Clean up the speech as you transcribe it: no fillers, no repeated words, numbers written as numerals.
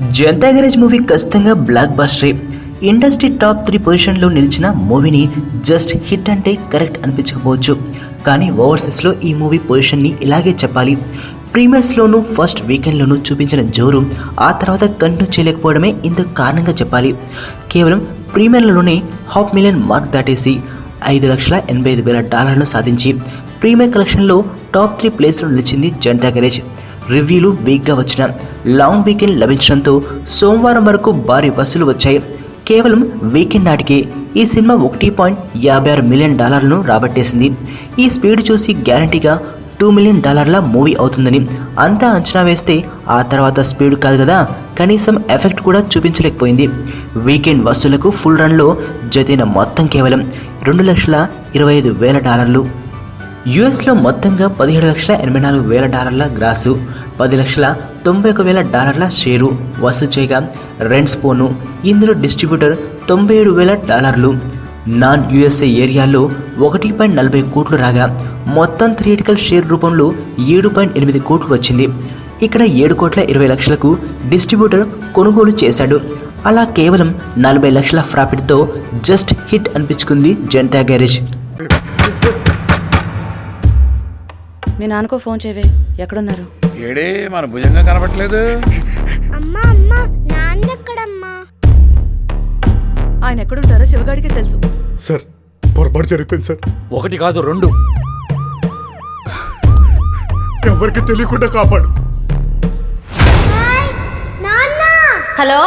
Janata garage movie ఖచ్చితంగా black బస్టరే. Industry top 3 పొజిషన్లో నిలిచిన మూవీని జస్ట్ హిట్ అంటే కరెక్ట్ అనిపించకపోవచ్చు, కానీ ఓవర్సీస్లో ఈ మూవీ పొజిషన్ని ఇలాగే చెప్పాలి. ప్రీమియర్స్లోనూ ఫస్ట్ వీకెండ్లోనూ చూపించిన జోరు ఆ తర్వాత కంటిన్యూ చేయలేకపోవడమే ఇందుకు కారణంగా చెప్పాలి. కేవలం ప్రీమియర్లలోనే $500,000 మార్క్ దాటేసి $5,85,000 సాధించి ప్రీమియర్ కలెక్షన్లో టాప్ 3 ప్లేస్లో నిలిచింది జనతా గ్యారేజ్. రివ్యూలు వీక్గా వచ్చిన లాంగ్ వీకెండ్ లభించడంతో సోమవారం వరకు భారీ వసూలు వచ్చాయి. కేవలం వీకెండ్ నాటికే ఈ సినిమా $1.56 మిలియన్ రాబట్టేసింది. ఈ స్పీడ్ చూసి గ్యారంటీగా $2 మిలియన్ మూవీ అవుతుందని అంతా అంచనా వేస్తే ఆ తర్వాత స్పీడ్ కాదు కదా, కనీసం ఎఫెక్ట్ కూడా చూపించలేకపోయింది. వీకెండ్ వసూళ్లకు ఫుల్ రన్లో జతైన మొత్తం కేవలం $2,25,000. యుఎస్లో మొత్తంగా $17,84,000 గ్రాసు, $10,91,000 షేరు వసూలు చేయగా రెంట్స్ పోను ఇందులో డిస్ట్రిబ్యూటర్ $97,000. నాన్ యుఎస్ఏ ఏరియాల్లో 1.40 కోట్లు రాగా మొత్తం థియేటికల్ షేర్ రూపంలో 7.8 కోట్లు వచ్చింది. ఇక్కడ 7,20,00,000కు డిస్ట్రిబ్యూటర్ కొనుగోలు చేశాడు. అలా కేవలం 40 లక్షల ప్రాఫిట్తో జస్ట్ హిట్ అనిపించుకుంది జనతా గ్యారేజ్. మీ నాన్నకో ఫోన్ చేయవే, ఎక్కడున్నారు? ఏడే మన భుజంగా కనబట్లేదు. అమ్మా అమ్మా నాన్న ఎక్కడమ్మా? ఆయన ఎక్కడుంటారో శివగాడికి తెలుసు. సార్ పొరపాటు జరిగిపోయింది సార్. 1 కాదు 2. ఎవరికి తెలియకుండా కాపాడు. నాన్న హలో